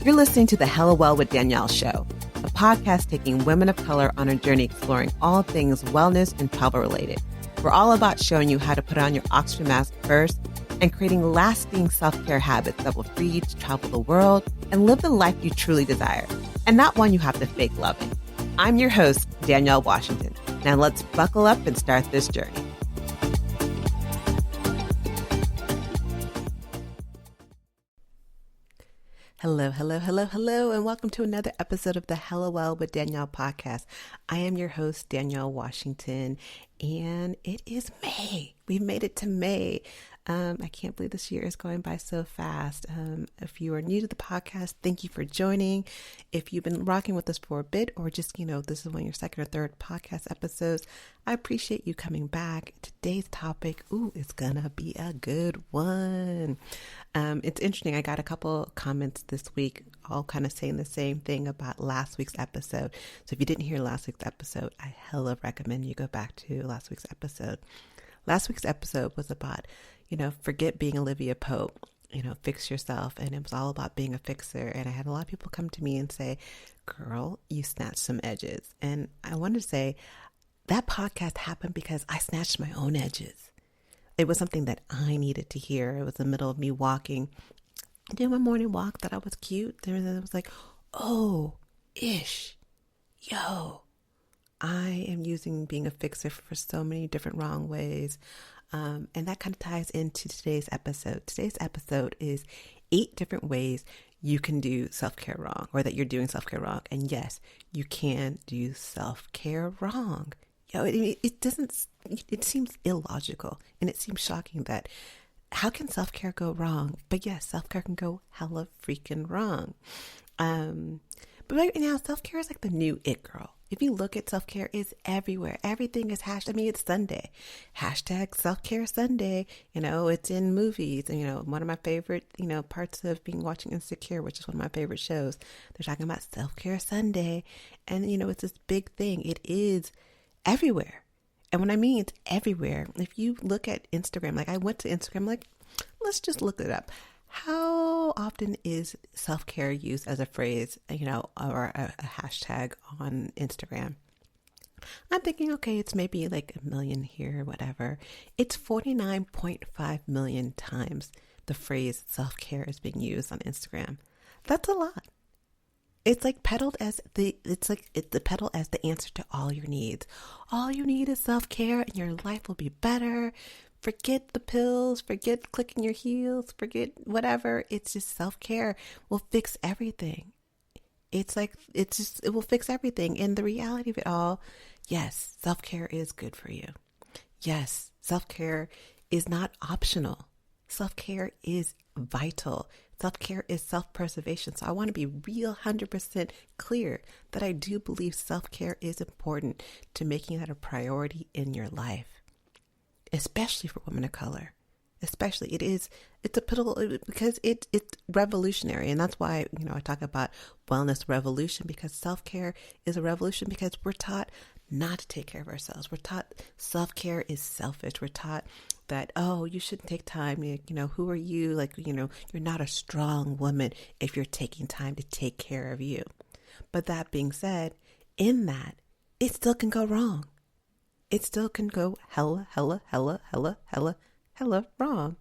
You're listening to the Hella Well with Danielle show, a podcast taking women of color on a journey exploring all things wellness and travel related. We're all about showing you how to put on your oxygen mask first and creating lasting self-care habits that will free you to travel the world and live the life you truly desire, and not one you have to fake loving. I'm your host, Danielle Washington. Now let's buckle up and start this journey. Hello, and welcome to another episode of the Hella Well with Danielle podcast. I am your host, Danielle Washington, and it is May. We've made it to May. I can't believe this year is going by so fast. If you are new to the podcast, thank you for joining. If you've been rocking with us for a bit, or just, this is one of your second or third podcast episodes, I appreciate you coming back. Today's topic, is gonna be a good one. It's interesting. I got a couple comments this week, all kind of saying the same thing about last week's episode. So if you didn't hear last week's episode, I hella recommend you go back to last week's episode. Last week's episode was about, forget being Olivia Pope, fix yourself. And it was all about being a fixer. And I had a lot of people come to me and say, girl, you snatched some edges. And I wanted to say that podcast happened because I snatched my own edges. It was something that I needed to hear. It was the middle of me walking, doing my morning walk, that I was cute. And then it was like, I am using being a fixer for so many different wrong ways. And that kind of ties into today's episode. Today's episode is 8 different ways you can do self-care wrong, or that you're doing self-care wrong. And yes, you can do self-care wrong. It seems illogical, and it seems shocking that how can self-care go wrong? But yes, self-care can go hella freaking wrong. But right now, self-care is like the new it girl. If you look at self-care, it's everywhere. Everything is it's Sunday. Hashtag self-care Sunday. It's in movies. And, one of my favorite, parts of watching Insecure, which is one of my favorite shows, they're talking about self-care Sunday. And, it's this big thing. It is everywhere. And when I mean it's everywhere, if you look at Instagram, like I went to Instagram, like, let's just look it up. How often is self-care used as a phrase, or a hashtag on Instagram? I'm thinking, okay, it's maybe like 1 million here, whatever. It's 49.5 million times the phrase self-care is being used on Instagram. That's a lot. It's like peddled as it's peddled as the answer to all your needs. All you need is self-care and your life will be better. Forget the pills, forget clicking your heels, forget whatever. It's just self-care will fix everything. It will fix everything. And the reality of it all, yes, self-care is good for you. Yes, self-care is not optional. Self-care is vital. Self-care is self-preservation. So I want to be real 100% clear that I do believe self-care is important to making that a priority in your life. Especially for women of color, it's a pivotal, because it's revolutionary. And that's why, I talk about wellness revolution, because self-care is a revolution, because we're taught not to take care of ourselves. We're taught self-care is selfish. We're taught that, you shouldn't take time. Who are you? You're not a strong woman if you're taking time to take care of you. But that being said, in that, it still can go wrong. It still can go hella wrong.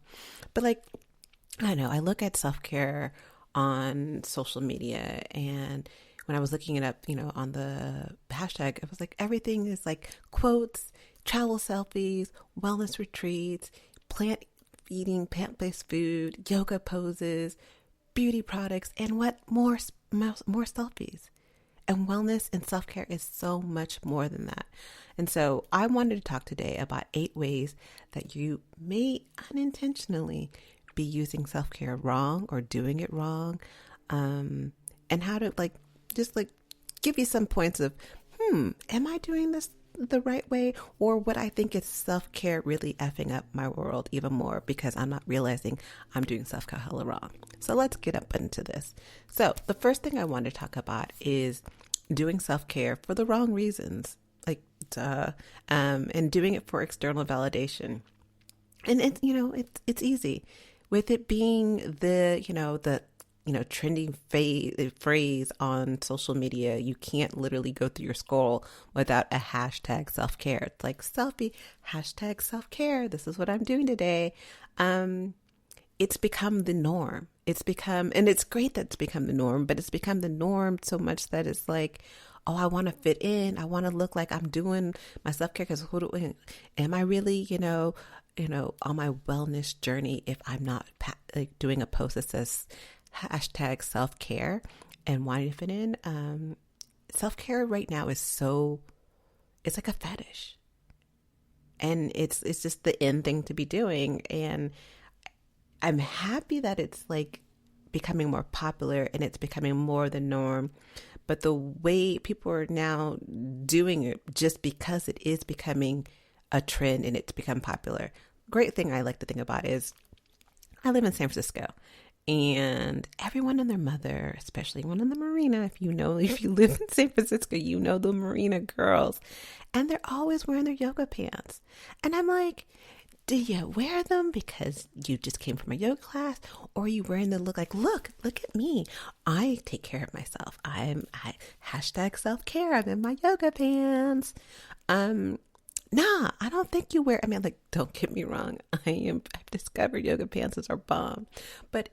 But I look at self-care on social media, and when I was looking it up, on the hashtag, it was like everything is like quotes, travel selfies, wellness retreats, plant-based food, yoga poses, beauty products, and what more selfies. And wellness and self-care is so much more than that. And so I wanted to talk today about 8 ways that you may unintentionally be using self-care wrong or doing it wrong. And how to give you some points of, am I doing this the right way? Or what I think is self-care really effing up my world even more because I'm not realizing I'm doing self-care hella wrong. So let's get up into this. So the first thing I want to talk about is doing self-care for the wrong reasons, and doing it for external validation. And it's easy with it being the trending phrase on social media. You can't literally go through your scroll without a hashtag self-care. It's like selfie, hashtag self-care. This is what I'm doing today. It's become the norm. And it's great that it's become the norm, but it's become the norm so much that it's like, oh, I want to fit in. I want to look like I'm doing my self-care because am I really, on my wellness journey if I'm not doing a post that says hashtag self-care and wanting to fit in? Self-care right now it's like a fetish. And it's just the in thing to be doing. And I'm happy that it's like becoming more popular and it's becoming more the norm. But the way people are now doing it just because it is becoming a trend and it's become popular. Great thing I like to think about is I live in San Francisco and everyone and their mother, especially one in the marina, if you live in San Francisco, you know the marina girls, and they're always wearing their yoga pants. And I'm like, do you wear them because you just came from a yoga class, or are you wearing them look at me. I take care of myself. I hashtag self-care. I'm in my yoga pants. Nah, I don't think you wear, don't get me wrong. I've discovered yoga pants are bomb, but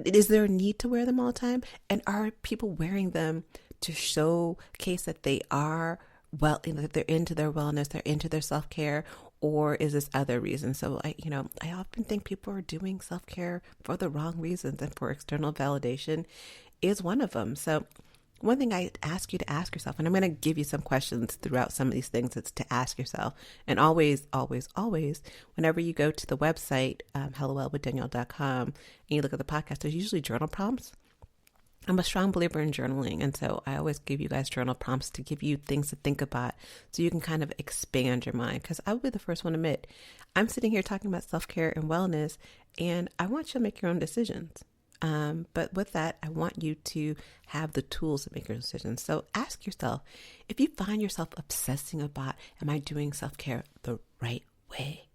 is there a need to wear them all the time? And are people wearing them to showcase that they are that they're into their wellness, they're into their self-care, or is this other reason? So I often think people are doing self-care for the wrong reasons, and for external validation is one of them. So one thing I ask you to ask yourself, and I'm going to give you some questions throughout some of these things, it's to ask yourself. And always, always, always, whenever you go to the website, hellowellwithdanielle.com, and you look at the podcast, there's usually journal prompts. I'm a strong believer in journaling, and so I always give you guys journal prompts to give you things to think about so you can kind of expand your mind. Because I will be the first one to admit, I'm sitting here talking about self-care and wellness, and I want you to make your own decisions. But with that, I want you to have the tools to make your decisions. So ask yourself, if you find yourself obsessing about, am I doing self-care the right way?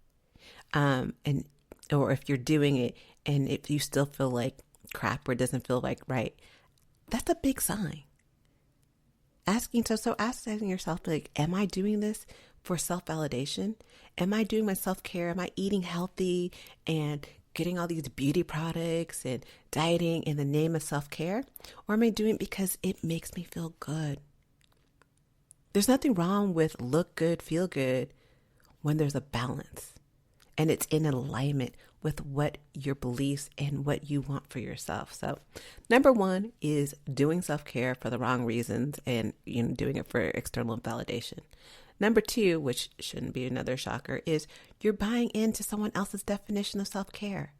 Or if you're doing it and if you still feel like crap or it doesn't feel like right, that's a big sign. Asking yourself, like, am I doing this for self-validation? Am I doing my self-care? Am I eating healthy and getting all these beauty products and dieting in the name of self-care? Or am I doing it because it makes me feel good? There's nothing wrong with look good, feel good when there's a balance and it's in alignment with what your beliefs and what you want for yourself. So number one is doing self-care for the wrong reasons and doing it for external validation. Number two, which shouldn't be another shocker, is you're buying into someone else's definition of self-care.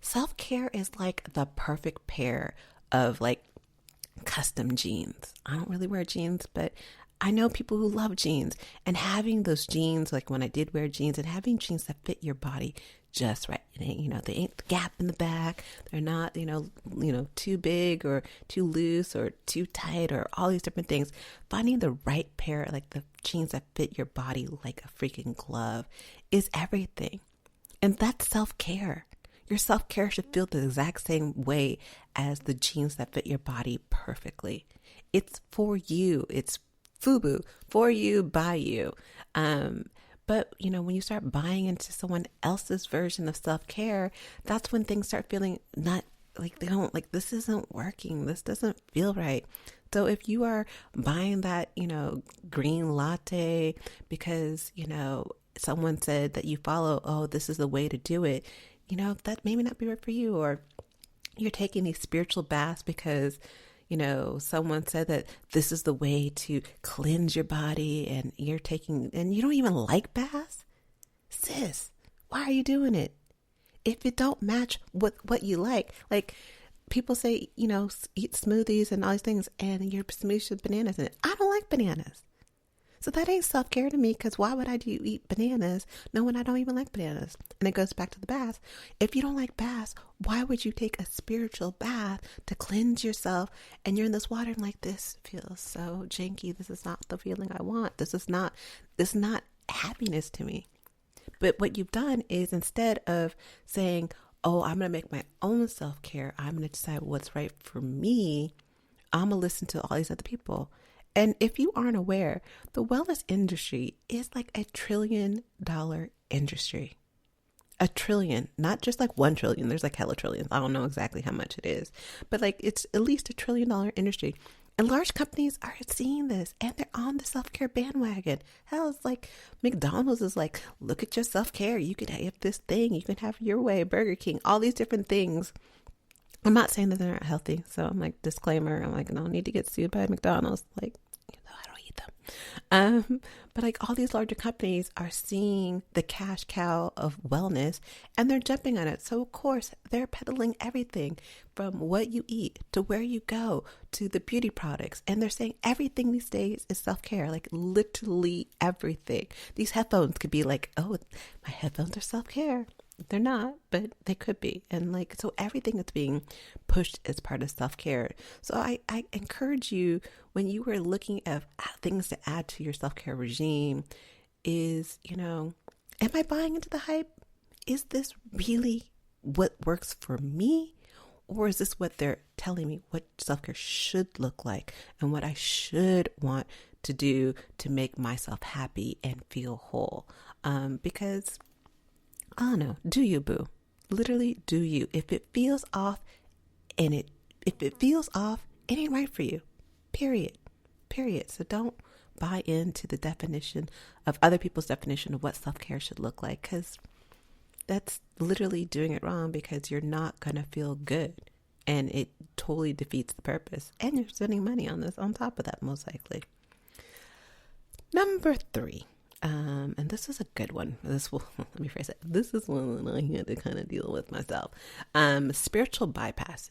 Self-care is like the perfect pair of like custom jeans. I don't really wear jeans, but I know people who love jeans, and having those jeans, like when I did wear jeans, and having jeans that fit your body just right. They ain't the gap in the back. They're not, too big or too loose or too tight or all these different things. Finding the right pair, like the jeans that fit your body like a freaking glove, is everything. And that's self-care. Your self-care should feel the exact same way as the jeans that fit your body perfectly. It's for you. It's FUBU, for you, by you. But, when you start buying into someone else's version of self-care, that's when things start feeling not like this isn't working. This doesn't feel right. So if you are buying that, green latte because, someone said that you follow, oh, this is the way to do it, that may not be right for you. Or you're taking these spiritual baths because someone said that this is the way to cleanse your body, and you don't even like baths. Sis, why are you doing it? If it don't match what you like people say, eat smoothies and all these things, and your smoothie with bananas in it. I don't like bananas. So that ain't self-care to me, because why would I eat bananas knowing I don't even like bananas? And it goes back to the baths. If you don't like baths, why would you take a spiritual bath to cleanse yourself? And you're in this water and like, this feels so janky. This is not the feeling I want. This is not happiness to me. But what you've done is, instead of saying, oh, I'm going to make my own self-care. I'm going to decide what's right for me. I'm going to listen to all these other people. And if you aren't aware, the wellness industry is like $1 trillion industry. $1 trillion, not just like 1 trillion. There's like hella trillions. I don't know exactly how much it is, but like it's at least $1 trillion industry. And large companies are seeing this and they're on the self-care bandwagon. Hell, it's like McDonald's is like, look at your self-care. You can have this thing. You can have your way, Burger King, all these different things. I'm not saying that they're not healthy. So I'm like, disclaimer. I'm like, I don't need to get sued by McDonald's. Like, I don't eat them. But like all these larger companies are seeing the cash cow of wellness and they're jumping on it. So of course they're peddling everything from what you eat to where you go to the beauty products. And they're saying everything these days is self-care, like literally everything. These headphones could be like, oh, my headphones are self-care. They're not, but they could be. And like, so everything that's being pushed is part of self-care. So I encourage you, when you are looking at things to add to your self-care regime, is, am I buying into the hype? Is this really what works for me? Or is this what they're telling me what self-care should look like and what I should want to do to make myself happy and feel whole? Because I don't know, do you, boo? Literally, do you? If it feels off, it ain't right for you. Period. So don't buy into the definition of other people's definition of what self-care should look like, because that's literally doing it wrong, because you're not going to feel good and it totally defeats the purpose. And you're spending money on this on top of that, most likely. Number 3. And this is a good one. Let me phrase it. This is one that I had to kind of deal with myself. Spiritual bypassing.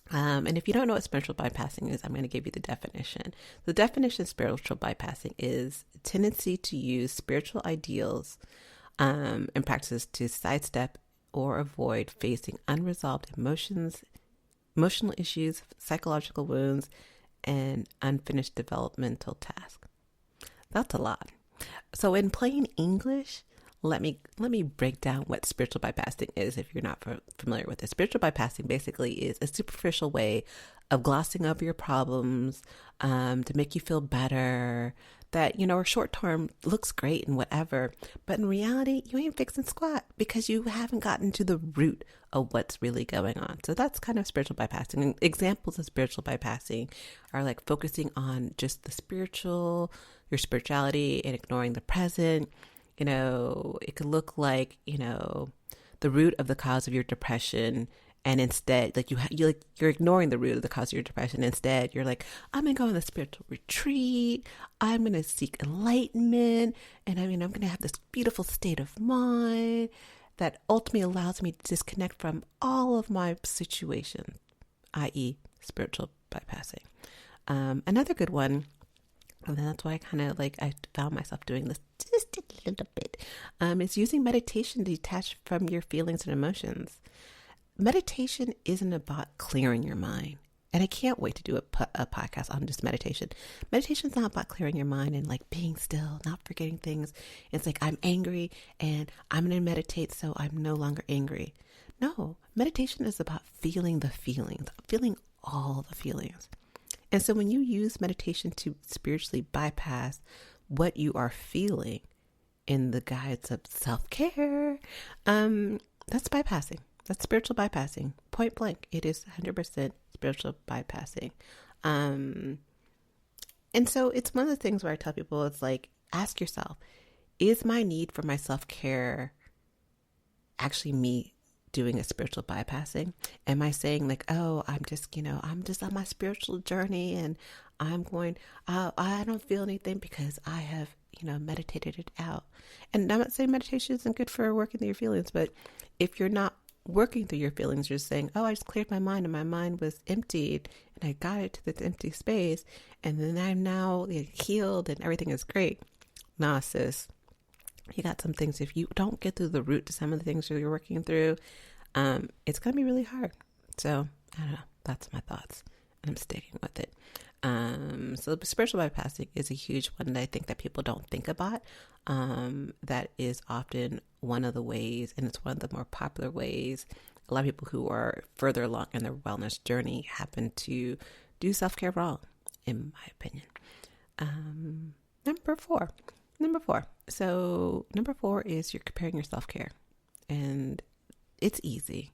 And if you don't know what spiritual bypassing is, I'm going to give you the definition. The definition of spiritual bypassing is a tendency to use spiritual ideals and practices to sidestep or avoid facing unresolved emotional issues, psychological wounds, and unfinished developmental tasks. That's a lot. So in plain English, let me break down what spiritual bypassing is if you're not familiar with it. Spiritual bypassing basically is a superficial way of glossing over your problems to make you feel better, that, or short term looks great and whatever. But in reality, you ain't fixing squat because you haven't gotten to the root of what's really going on. So that's kind of spiritual bypassing. And examples of spiritual bypassing are like focusing on just your spirituality and ignoring the present. It could look like, the root of the cause of your depression. And instead, like you're ignoring the root of the cause of your depression. Instead, you're like, I'm going to go on a spiritual retreat. I'm going to seek enlightenment. And I'm going to have this beautiful state of mind that ultimately allows me to disconnect from all of my situations, i.e. spiritual bypassing. Another good one, and that's why I found myself doing this just a little bit, is using meditation to detach from your feelings and emotions. Meditation isn't about clearing your mind. And I can't wait to do a podcast on just meditation. Meditation is not about clearing your mind and like being still, not forgetting things. It's like, I'm angry and I'm going to meditate so I'm no longer angry. No, meditation is about feeling the feelings, feeling all the feelings. And so when you use meditation to spiritually bypass what you are feeling in the guides of self-care, that's bypassing. That's spiritual bypassing. Point blank. It is 100% spiritual bypassing. And so it's one of the things where I tell people, it's like, ask yourself, is my need for my self-care actually me doing a spiritual bypassing? Am I saying like, oh, I'm just on my spiritual journey and I'm going, I don't feel anything because I have, meditated it out. And I'm not saying meditation isn't good for working through your feelings, but if you're not working through your feelings, you're saying, oh, I just cleared my mind and my mind was emptied and I got it to this empty space and then I'm now healed and everything is great. Nah, sis, you got some things. If you don't get through the root to some of the things that you're working through, it's going to be really hard. So I don't know. That's my thoughts and I'm sticking with it. So spiritual bypassing is a huge one that I think that people don't think about. That is often one of the ways, and it's one of the more popular ways. A lot of people who are further along in their wellness journey happen to do self-care wrong, in my opinion. Number four. So number four is you're comparing your self-care, and it's easy.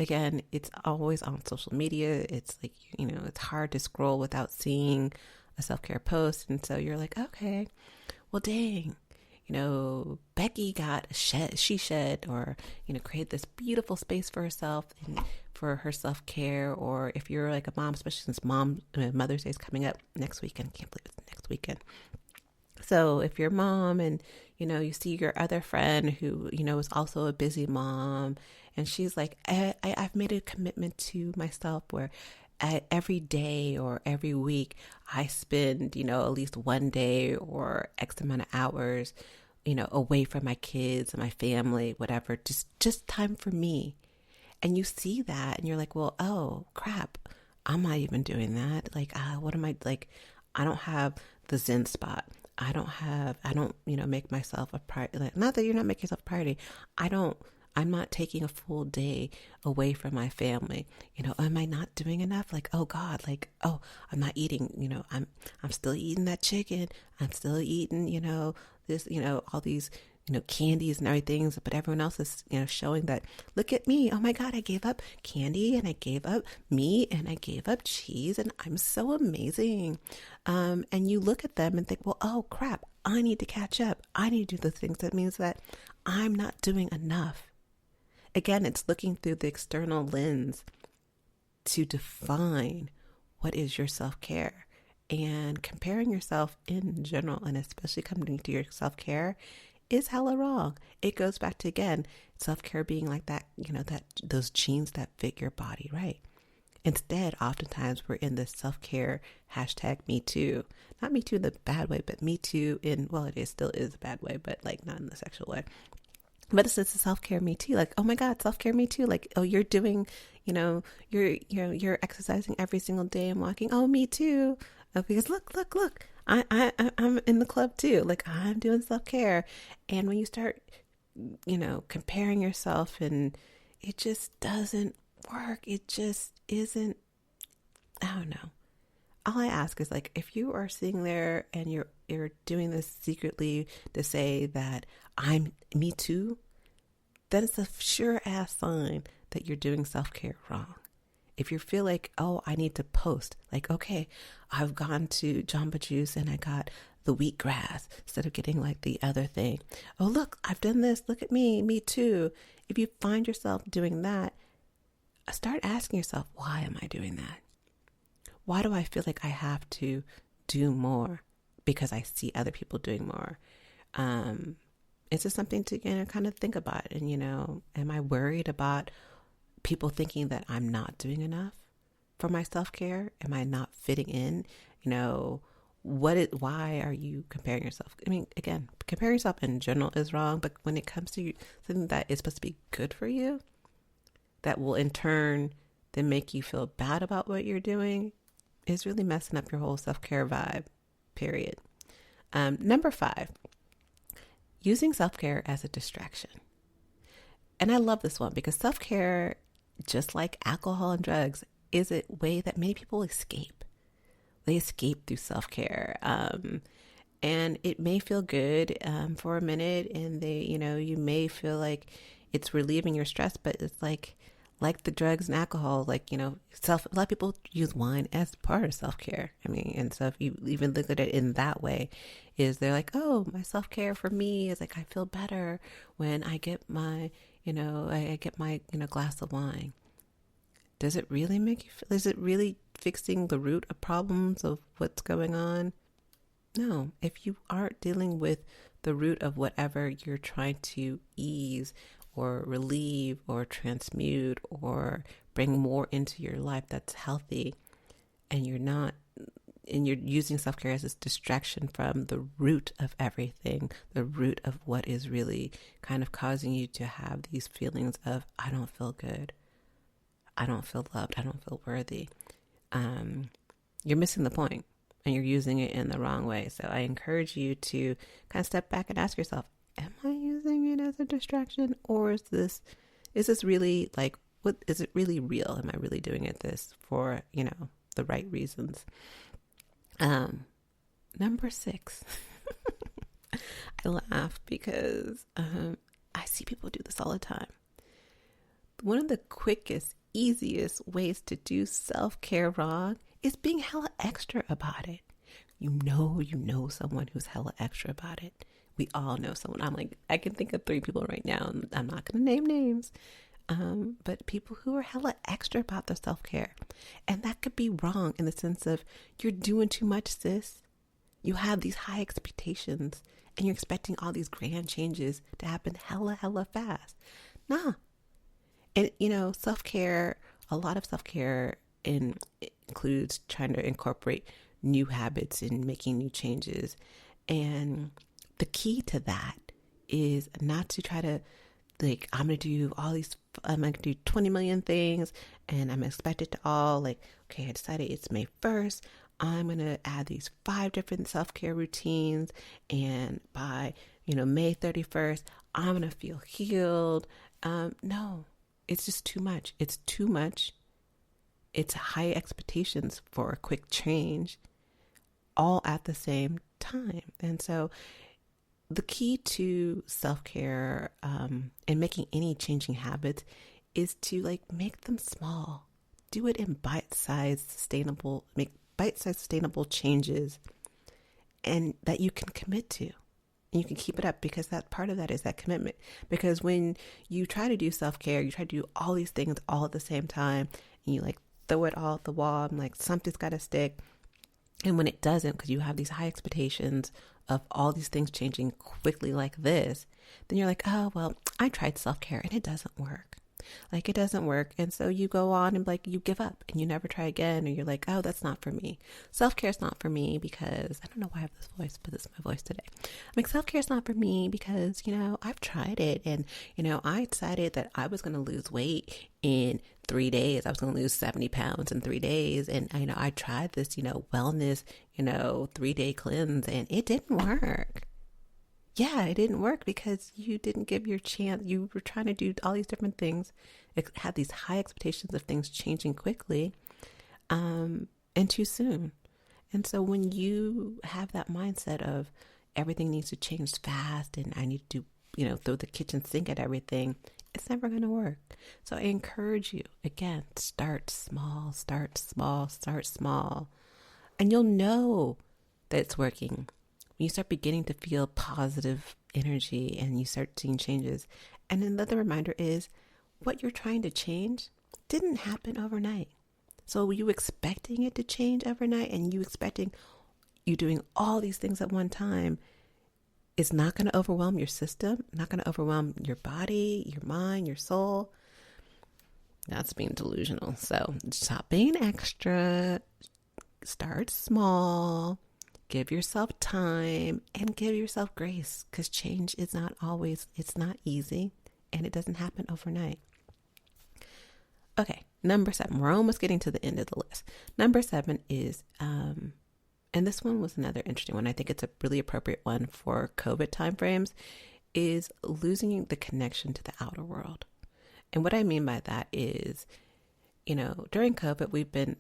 Again, it's always on social media. It's like, it's hard to scroll without seeing a self-care post. And so you're like, okay, well, dang, Becky got she shed, or, create this beautiful space for herself and for her self-care. Or if you're like a mom, especially since Mother's Day is coming up next weekend, can't believe it's next weekend. So if you're a mom and, you see your other friend who, is also a busy mom, and she's like, I've made a commitment to myself where every day or every week I spend, at least one day or X amount of hours, away from my kids and my family, whatever, just time for me. And you see that and you're like, well, oh crap, I'm not even doing that. Like, what am I like? I don't have the Zen spot. I don't, make myself a priority. Like, not that you're not making yourself a priority. I'm not taking a full day away from my family. Am I not doing enough? Like, oh God, like, oh, I'm not eating, I'm still eating that chicken. I'm still eating, this, all these, candies and everything. But everyone else is, showing that, look at me. Oh my God, I gave up candy and I gave up meat and I gave up cheese and I'm so amazing. And you look at them and think, well, oh crap, I need to catch up. I need to do the things. That means that I'm not doing enough. Again, it's looking through the external lens to define what is your self-care, and comparing yourself in general, and especially coming to your self-care, is hella wrong. It goes back to, again, self-care being like that, that those jeans that fit your body, right? Instead, oftentimes we're in this self-care hashtag me too. Not me too in the bad way, but me too in, well, still is a bad way, but like not in the sexual way. But it's just a self-care me too. Like, oh my God, self-care me too. Like, oh, you're doing, you're exercising every single day and walking. Oh, me too. Because look, I'm in the club too. Like, I'm doing self-care. And when you start, comparing yourself, and it just doesn't work. It just isn't, I don't know. All I ask is, like, if you are sitting there and you're doing this secretly to say that I'm me too, then it's a sure ass sign that you're doing self-care wrong. If you feel like, oh, I need to post, like, okay, I've gone to Jamba Juice and I got the wheatgrass instead of getting like the other thing. Oh, look, I've done this. Look at me too. If you find yourself doing that, start asking yourself, why am I doing that? Why do I feel like I have to do more because I see other people doing more? It's just something to kind of think about. And, am I worried about people thinking that I'm not doing enough for my self-care? Am I not fitting in? Why are you comparing yourself? I mean, again, comparing yourself in general is wrong, but when it comes to something that is supposed to be good for you, that will in turn then make you feel bad about what you're doing, is really messing up your whole self-care vibe, period. Number 5, using self-care as a distraction. And I love this one because self-care, just like alcohol and drugs, is a way that many people escape. They escape through self-care. And it may feel good for a minute, and you may feel like it's relieving your stress, but it's like the drugs and alcohol, a lot of people use wine as part of self-care. I mean, and so if you even look at it in that way, is they're like, oh, my self-care for me is like, I feel better when I get my, I get my, glass of wine. Does it really make you feel, is it really fixing the root of problems of what's going on? No. If you aren't dealing with the root of whatever you're trying to ease or relieve or transmute or bring more into your life that's healthy, and you're using self-care as this distraction from the root of everything, the root of what is really kind of causing you to have these feelings of, I don't feel good, I don't feel loved, I don't feel worthy, you're missing the point and you're using it in the wrong way. So I encourage you to kind of step back and ask yourself, am I using it as a distraction, or is this really like, what is it really real? Am I really doing it this for, the right reasons? Number 6. I laugh because I see people do this all the time. One of the quickest, easiest ways to do self-care wrong is being hella extra about it. You know someone who's hella extra about it. We all know someone. I can think of 3 people right now. I'm not going to name names. But people who are hella extra about their self-care. And that could be wrong in the sense of, you're doing too much, sis. You have these high expectations and you're expecting all these grand changes to happen hella fast. Nah. And, self-care, a lot of self-care includes trying to incorporate new habits and making new changes. And the key to that is not to try to, I'm going to do 20 million things and I'm expected to all, okay, I decided it's May 1st. I'm going to add these 5 different self-care routines. And by, May 31st, I'm going to feel healed. No, it's just too much. It's too much. It's high expectations for a quick change all at the same time. And so the key to self-care and making any changing habits is to make them small. Do it in bite-sized sustainable changes, and that you can commit to. And you can keep it up, because that part of that is that commitment. Because when you try to do self-care, you try to do all these things all at the same time, and you throw it all at the wall, and something's got to stick. And when it doesn't, because you have these high expectations of all these things changing quickly like this, then you're like, oh, well, I tried self-care and it doesn't work. It doesn't work. And so you go on and you give up and you never try again. Or you're like, oh, that's not for me. Self-care is not for me because, I don't know why I have this voice, but this is my voice today. Self-care is not for me because, I've tried it. And, I decided that I was going to lose weight in 3 days. I was going to lose 70 pounds in 3 days. And, I tried this, wellness, 3-day cleanse, and it didn't work. Yeah, it didn't work because you didn't give your chance. You were trying to do all these different things. It had these high expectations of things changing quickly, and too soon. And so when you have that mindset of everything needs to change fast and I need to, throw the kitchen sink at everything, it's never going to work. So I encourage you, again, start small, and you'll know that it's working. When you start beginning to feel positive energy and you start seeing changes. And another reminder is, what you're trying to change didn't happen overnight. So were you expecting it to change overnight, and you expecting you doing all these things at one time is not going to overwhelm your system, not going to overwhelm your body, your mind, your soul. That's being delusional. So stop being extra, start small. Give yourself time and give yourself grace, because change is it's not easy, and it doesn't happen overnight. Okay, number 7. We're almost getting to the end of the list. Number 7 is, and this one was another interesting one. I think it's a really appropriate one for COVID timeframes, is losing the connection to the outer world. And what I mean by that is, during COVID, we've been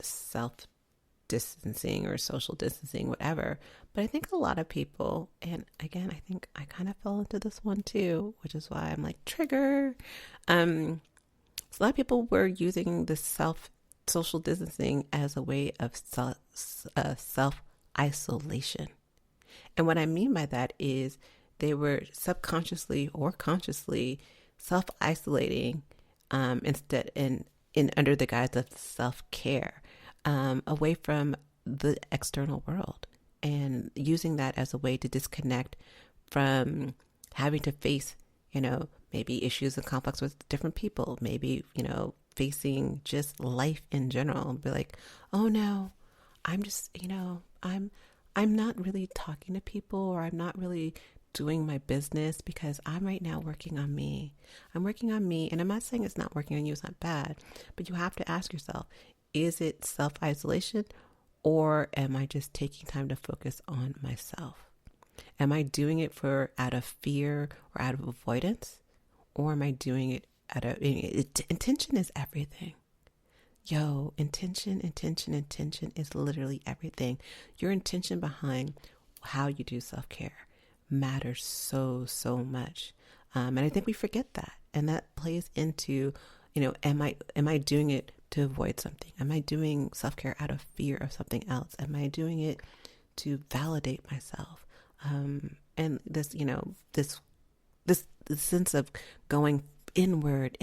distancing or social distancing, whatever. But I think a lot of people, and again, I think I kind of fell into this one too, which is why I'm trigger. So a lot of people were using the social distancing as a way of self-isolation. And what I mean by that is they were subconsciously or consciously self-isolating instead in under the guise of self-care. Away from the external world, and using that as a way to disconnect from having to face, maybe issues and conflicts with different people, maybe, facing just life in general, and be like, oh no, I'm just, I'm not really talking to people, or I'm not really doing my business because I'm right now working on me. I'm working on me. And I'm not saying it's not working on you. It's not bad, but you have to ask yourself, is it self-isolation, Or am I just taking time to focus on myself? Am I doing it out of fear or out of avoidance? Or am I doing it intention is everything. Yo, intention is literally everything. Your intention behind how you do self-care matters so, so much. And I think we forget that. And that plays into, am I doing it to avoid something? Am I doing self-care out of fear of something else? Am I doing it to validate myself? And this, this sense of going inward,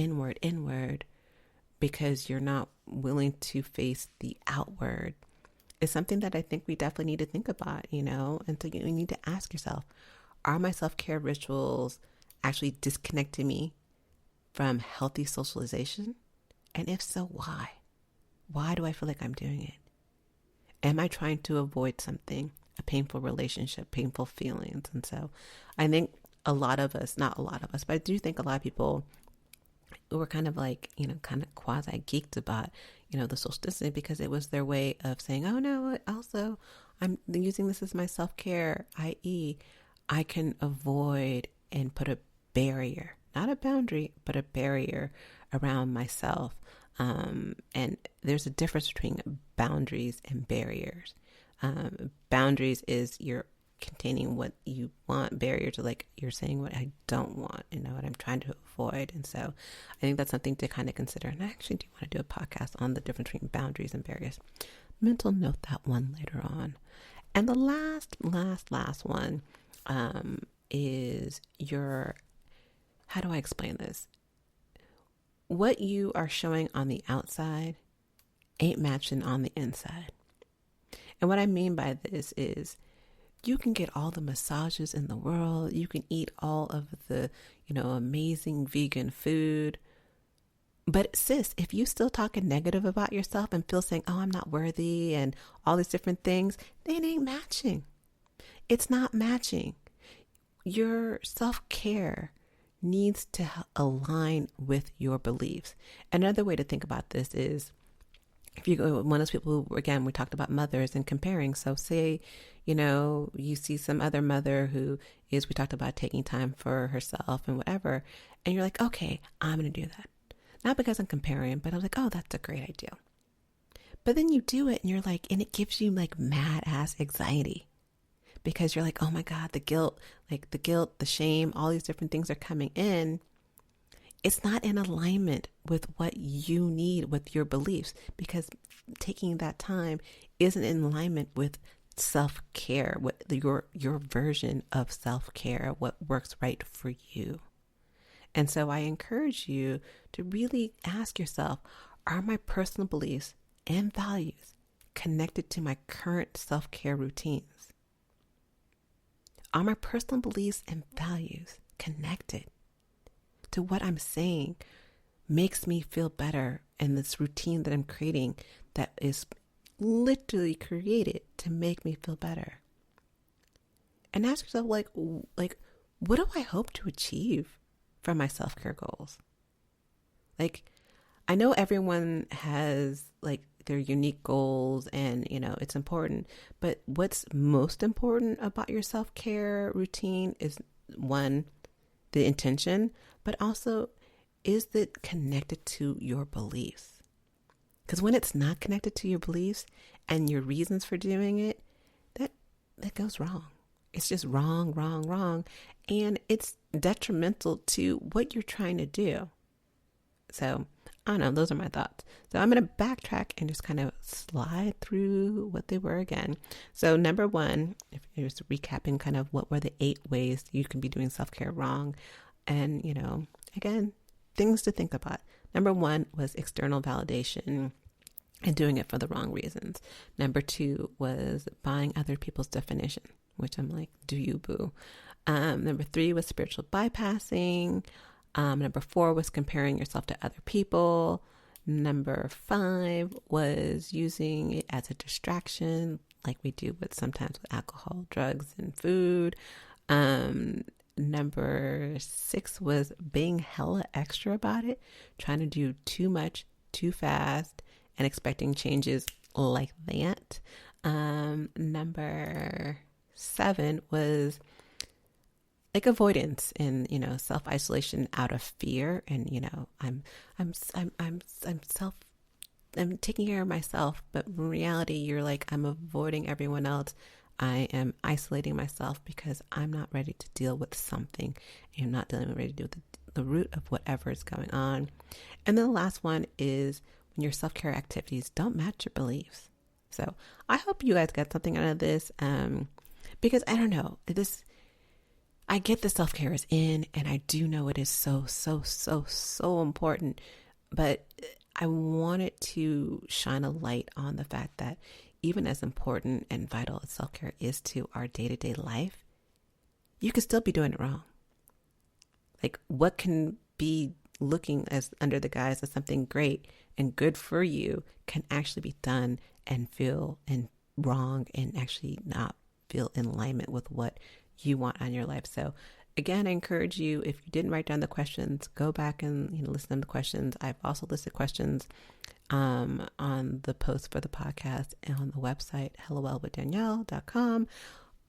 because you're not willing to face the outward is something that I think we definitely need to think about, and so you need to ask yourself, are my self-care rituals actually disconnecting me from healthy socialization? And if so, why? Why do I feel like I'm doing it? Am I trying to avoid something, a painful relationship, painful feelings? And so I think not a lot of us, but I do think a lot of people were kind of like, kind of quasi geeked about, the social distancing, because it was their way of saying, oh no, also I'm using this as my self-care, i.e. I can avoid and put a barrier, not a boundary, but a barrier around myself. And there's a difference between boundaries and barriers. Boundaries is you're containing what you want. Barriers are like you're saying what I don't want, what I'm trying to avoid. And so I think that's something to kind of consider. And I actually do want to do a podcast on the difference between boundaries and barriers. Mental note that one later on. And the last one is how do I explain this? What you are showing on the outside ain't matching on the inside. And what I mean by this is you can get all the massages in the world. You can eat all of the, amazing vegan food. But sis, if you still talking negative about yourself and feel saying, oh, I'm not worthy and all these different things, they ain't matching. It's not matching. Your self-care needs to align with your beliefs. Another way to think about this is, if you go, one of those people who, again, we talked about mothers and comparing. So say, you see some other mother who is, we talked about taking time for herself and whatever. And you're like, okay, I'm going to do that. Not because I'm comparing, but I'm like, oh, that's a great idea. But then you do it and you're like, and it gives you like mad ass anxiety because you're like, oh my God, the guilt, the shame, all these different things are coming in. It's not in alignment with what you need, with your beliefs, because taking that time isn't in alignment with self-care, what your version of self-care, what works right for you. And so I encourage you to really ask yourself, are my personal beliefs and values connected to my current self-care routines? Are my personal beliefs and values connected to what I'm saying makes me feel better in this routine that I'm creating that is literally created to make me feel better? And ask yourself, like, what do I hope to achieve from my self-care goals? Like, I know everyone has like their unique goals and, it's important, but what's most important about your self-care routine is, one, the intention, but also, is it connected to your beliefs? Because when it's not connected to your beliefs and your reasons for doing it, that goes wrong. It's just wrong. And it's detrimental to what you're trying to do. So, I don't know, those are my thoughts. So I'm going to backtrack and just kind of slide through what they were again. So number one, if you're just recapping kind of what were the 8 ways you can be doing self-care wrong. And, again, things to think about. Number 1 was external validation and doing it for the wrong reasons. Number 2 was buying other people's definition, which I'm like, do you boo? Number 3 was spiritual bypassing. Number 4 was comparing yourself to other people. Number 5 was using it as a distraction, like we do sometimes with alcohol, drugs, and food. Number 6 was being hella extra about it, trying to do too much, too fast, and expecting changes like that. Number 7 was like avoidance and, self-isolation out of fear. And, I'm taking care of myself, but in reality, you're like, I'm avoiding everyone else. I am isolating myself because I'm not ready to deal with something. I'm not ready to deal with the root of whatever is going on. And then the last one is when your self-care activities don't match your beliefs. So I hope you guys got something out of this, because I don't know, I get the self-care is in, and I do know it is so, so, so, so important, but I wanted to shine a light on the fact that even as important and vital as self-care is to our day-to-day life, you could still be doing it wrong. Like, what can be looking as under the guise of something great and good for you can actually be done and feel and wrong and actually not feel in alignment with what you want on your life. So again, I encourage you, if you didn't write down the questions, go back and listen to the questions. I've also listed questions on the post for the podcast and on the website hellowellwithdanielle.com.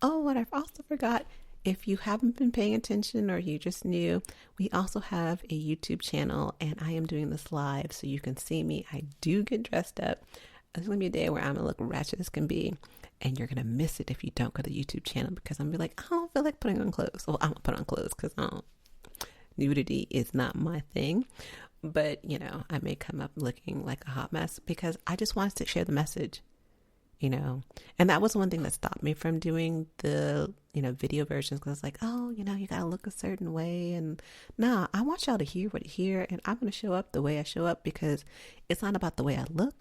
Oh, what I've also forgot, if you haven't been paying attention or you just knew, we also have a YouTube channel, and I am doing this live so you can see me. I do get dressed up. There's going to be a day where I'm going to look ratchet as can be, and you're going to miss it if you don't go to the YouTube channel, because I'm going to be like, I don't feel like putting on clothes. Well, I'm going to put on clothes because nudity is not my thing. But, I may come up looking like a hot mess because I just wanted to share the message, and that was one thing that stopped me from doing the, video versions, because I was like, oh, you got to look a certain way. And nah, I want y'all to hear what you hear, and I'm going to show up the way I show up, because it's not about the way I look.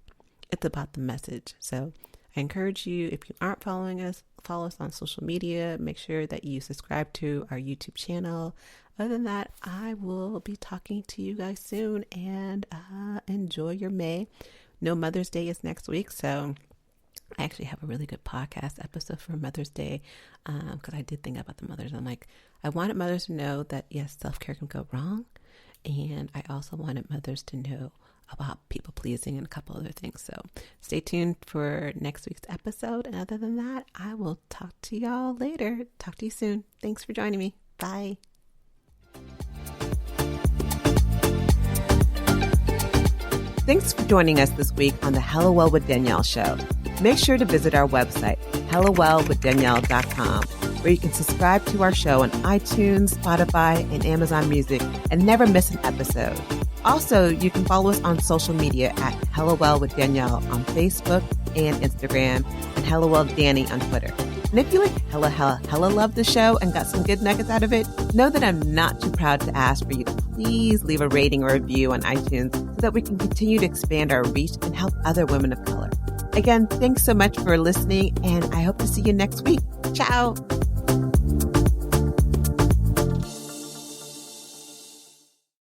It's about the message. So I encourage you, if you aren't following us, follow us on social media. Make sure that you subscribe to our YouTube channel. Other than that, I will be talking to you guys soon, and enjoy your May. No, Mother's Day is next week, so I actually have a really good podcast episode for Mother's Day, because I did think about the mothers. I'm like, I wanted mothers to know that, yes, self-care can go wrong, and I also wanted mothers to know about people pleasing and a couple other things. So stay tuned for next week's episode. And other than that, I will talk to y'all later. Talk to you soon. Thanks for joining me. Bye. Thanks for joining us this week on the Hello Well with Danielle show. Make sure to visit our website, hellowellwithdanielle.com, where you can subscribe to our show on iTunes, Spotify, and Amazon Music and never miss an episode. Also, you can follow us on social media at Hello Well with Danielle on Facebook and Instagram, and Hello Well Danny on Twitter. And if you like hella love the show and got some good nuggets out of it, know that I'm not too proud to ask for you to please leave a rating or review on iTunes so that we can continue to expand our reach and help other women of color. Again, thanks so much for listening, and I hope to see you next week. Ciao.